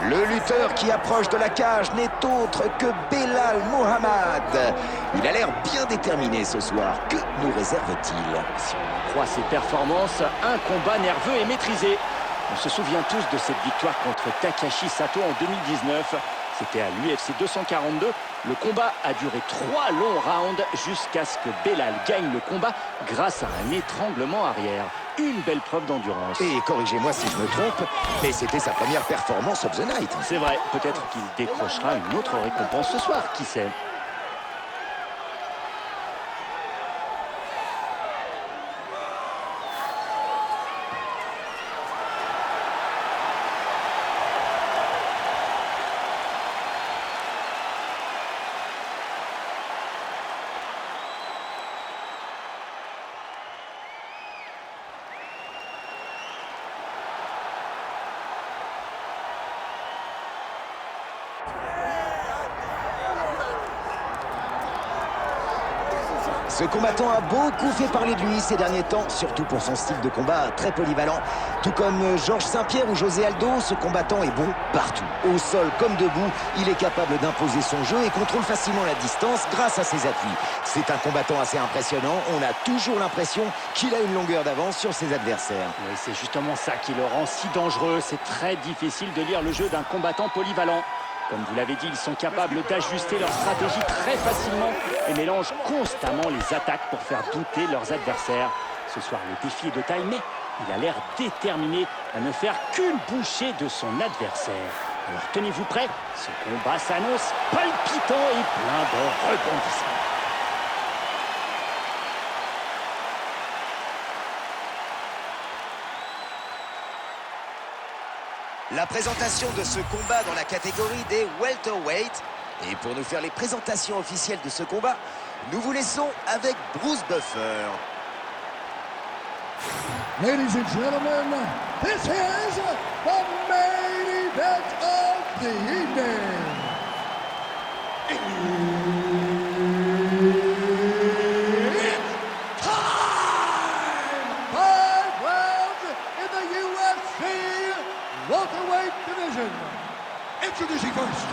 Le lutteur qui approche de la cage n'est autre que Belal Mohamed. Il a l'air bien déterminé ce soir. Que nous réserve-t-il? Si on croit ses performances, un combat nerveux et maîtrisé. On se souvient tous de cette victoire contre Takashi Sato en 2019. C'était à l'UFC 242. Le combat a duré 3 longs rounds jusqu'à ce que Belal gagne le combat grâce à un étranglement arrière. Une belle preuve d'endurance. Et corrigez-moi si je me trompe, mais c'était sa première performance of the night. C'est vrai, peut-être qu'il décrochera une autre récompense ce soir, qui sait. Ce combattant a beaucoup fait parler de lui ces derniers temps, surtout pour son style de combat très polyvalent. Tout comme Georges Saint-Pierre ou José Aldo, ce combattant est bon partout. Au sol comme debout, il est capable d'imposer son jeu et contrôle facilement la distance grâce à ses appuis. C'est un combattant assez impressionnant. On a toujours l'impression qu'il a une longueur d'avance sur ses adversaires. Oui, c'est justement ça qui le rend si dangereux. C'est très difficile de lire le jeu d'un combattant polyvalent. Comme vous l'avez dit, ils sont capables d'ajuster leur stratégie très facilement et mélangent constamment les attaques pour faire douter leurs adversaires. Ce soir, le défi est de taille, mais il a l'air déterminé à ne faire qu'une bouchée de son adversaire. Alors tenez-vous prêts, ce combat s'annonce palpitant et plein de rebondissements. La présentation de ce combat dans la catégorie des welterweight. Et pour nous faire les présentations officielles de ce combat, nous vous laissons avec Bruce Buffer. Ladies and gentlemen, this is the main event of the evening. It's time! 5 rounds in the UFC welterweight division. Introducing first,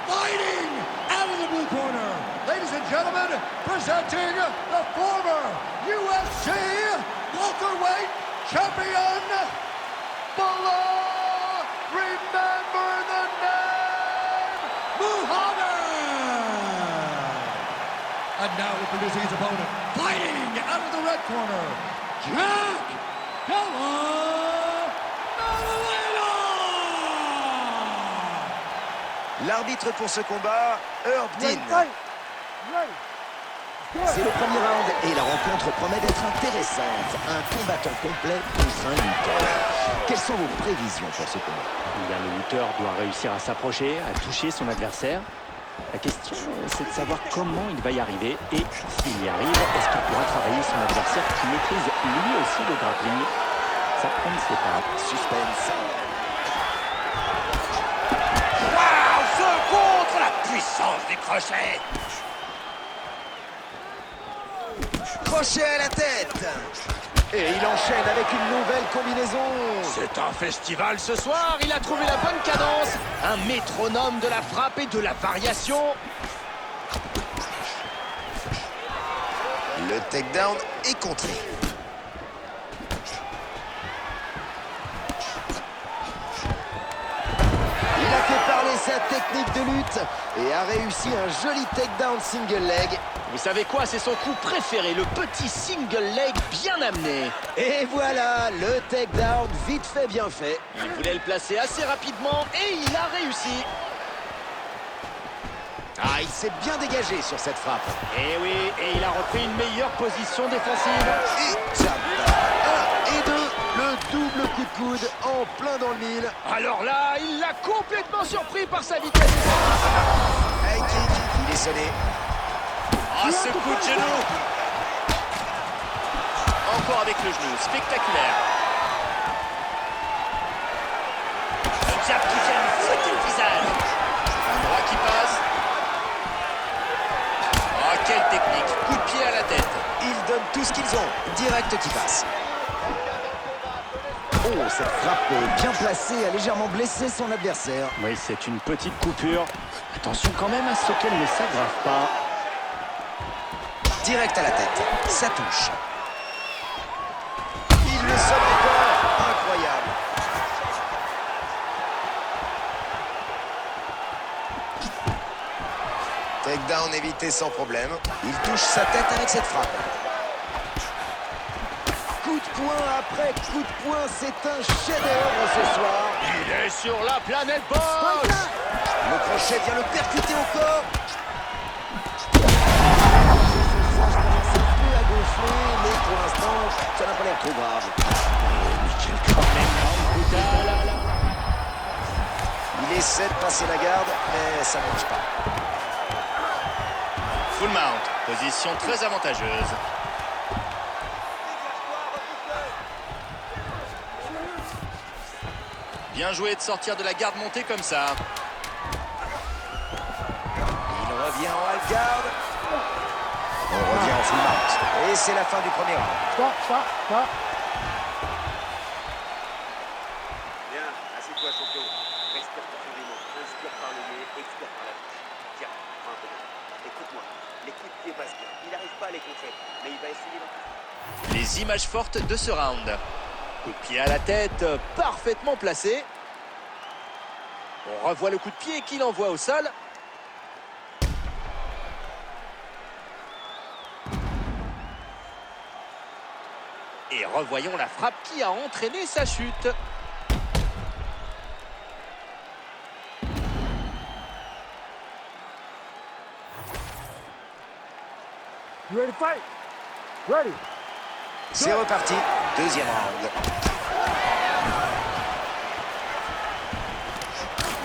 fighting out of the blue corner, ladies and gentlemen, presenting the former UFC welterweight champion, Belal, remember the name, Muhammad. And now introducing his opponent, fighting out of the red corner, Jack Della L'arbitre pour ce combat, Herb Dean. C'est le premier round et la rencontre promet d'être intéressante. Un combattant complet contre un lutteur. Quelles sont vos prévisions pour ce combat? Le lutteur doit réussir à s'approcher, à toucher son adversaire. La question, c'est de savoir comment il va y arriver et s'il y arrive, est-ce qu'il pourra travailler son adversaire qui maîtrise lui aussi le grappling? Ça, on ne sait pas. Suspense. Contre la puissance des crochets. Crochet à la tête. Et il enchaîne avec une nouvelle combinaison. C'est un festival ce soir. Il a trouvé la bonne cadence. Un métronome de la frappe et de la variation. Le takedown est contré. Il a fait parler sa technique de lutte et a réussi un joli takedown single leg. Vous savez quoi? C'est son coup préféré, le petit single leg bien amené. Et voilà, le takedown vite fait, bien fait. Il voulait le placer assez rapidement et il a réussi. Ah, il s'est bien dégagé sur cette frappe. Et oui, et il a repris une meilleure position défensive. Et tap. 1 et 2, le double coup de coude en plein dans le mille. Alors là, il l'a complètement surpris par sa vitesse. High kick, il est sonné. Ah, ce coup de genou. Encore avec le genou, spectaculaire. Le jab qui vient lui fouetter le visage. Un bras qui passe. Ah, quelle technique. Coup de pied à la tête. Ils donnent tout ce qu'ils ont. Direct qui passe. Oh, cette frappe bien placée a légèrement blessé son adversaire. Oui, c'est une petite coupure. Attention quand même à ce qu'elle ne s'aggrave pas. Direct à la tête, ça touche. Il le sonne encore, incroyable. Takedown évité sans problème. Il touche sa tête avec cette frappe. Coup de poing après coup de poing, c'est un chef-d'œuvre ce soir. Il est sur la planète boxe. Le crochet vient le percuter au corps. C'est peu à gonfler, mais pour l'instant, ça n'a pas l'air trop grave. Il essaie de passer la garde, mais ça ne marche pas. Full mount, position très avantageuse. Bien joué de sortir de la garde montée comme ça. Il revient en half guard. On revient en full mount. Et c'est la fin du premier round. Bien, assieds-toi, champion. Respire profondément. Inspire par le nez, expire par la bouche. Tiens, prends un peu d'air. Écoute-moi, les coups de pied passent bien. Il n'arrive pas à les contrer, mais il va essayer d'en faire. Les images fortes de ce round. Coup de pied à la tête, parfaitement placé. On revoit le coup de pied qu'il envoie au sol. Et revoyons la frappe qui a entraîné sa chute. C'est reparti. Deuxième round.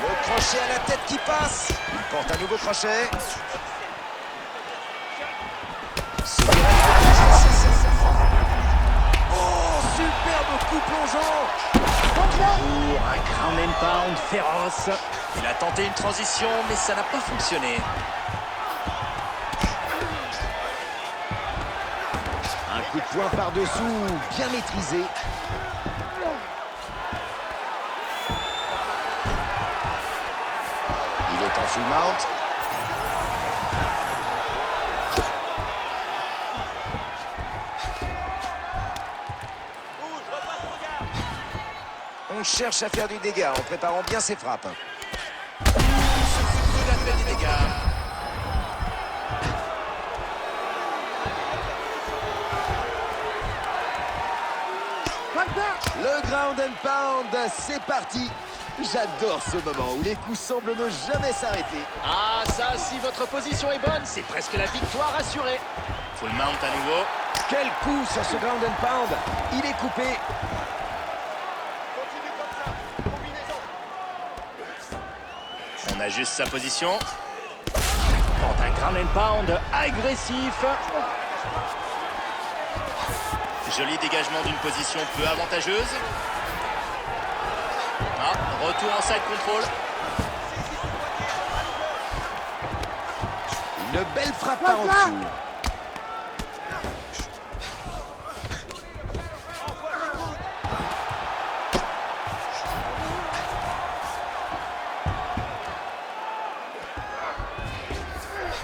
Le crochet à la tête qui passe. Il porte un nouveau crochet. Oh, superbe coup plongeant. Pour un ground and pound féroce. Il a tenté une transition, mais ça n'a pas fonctionné. Un coup de poing par-dessous, bien maîtrisé. Il est en full mount. On cherche à faire du dégât en préparant bien ses frappes. Il a fait des dégâts. Le ground and pound, c'est parti. J'adore ce moment où les coups semblent ne jamais s'arrêter. Ah, ça, si votre position est bonne, c'est presque la victoire assurée. Full mount à nouveau. Quel coup sur ce ground and pound. Il est coupé. On ajuste sa position. Tente un ground and pound agressif. Joli dégagement d'une position peu avantageuse. Ah, retour en side control. Une belle frappe par en dessous.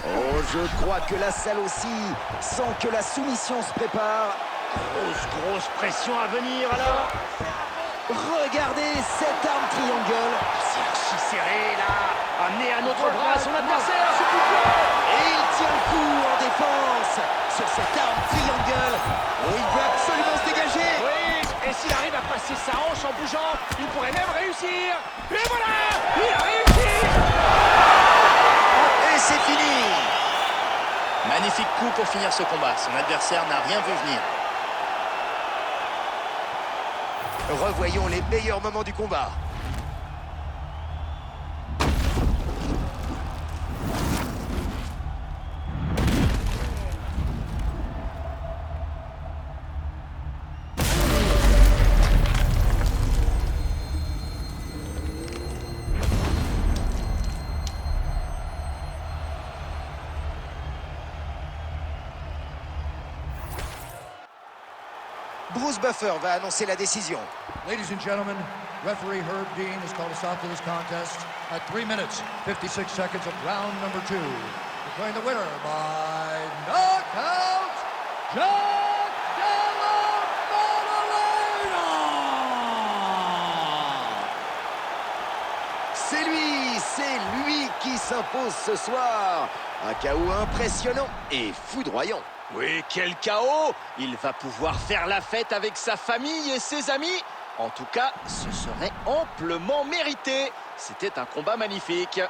Oh, je crois que la salle aussi sent que la soumission se prépare. Grosse pression à venir alors. Regardez cette arme triangle. C'est archi serré là. Amener un autre bras à son adversaire. Ce coup de pied. Et il tient le coup en défense sur cette arme triangle. Oh, il veut absolument se dégager. Oui, et s'il arrive à passer sa hanche en bougeant, il pourrait même réussir. Et voilà, il a réussi. Et c'est fini. Magnifique coup pour finir ce combat. Son adversaire n'a rien vu venir. Revoyons les meilleurs moments du combat. Bruce Buffer va annoncer la décision. Ladies and gentlemen, referee Herb Dean has called a stop to this contest at 3 minutes, 56 seconds of round number 2. Declaring the winner by knockout, Jack Della Maddalena! C'est lui qui s'impose ce soir. Un KO impressionnant et foudroyant. Oui, quel chaos! Il va pouvoir faire la fête avec sa famille et ses amis. En tout cas, ce serait amplement mérité. C'était un combat magnifique.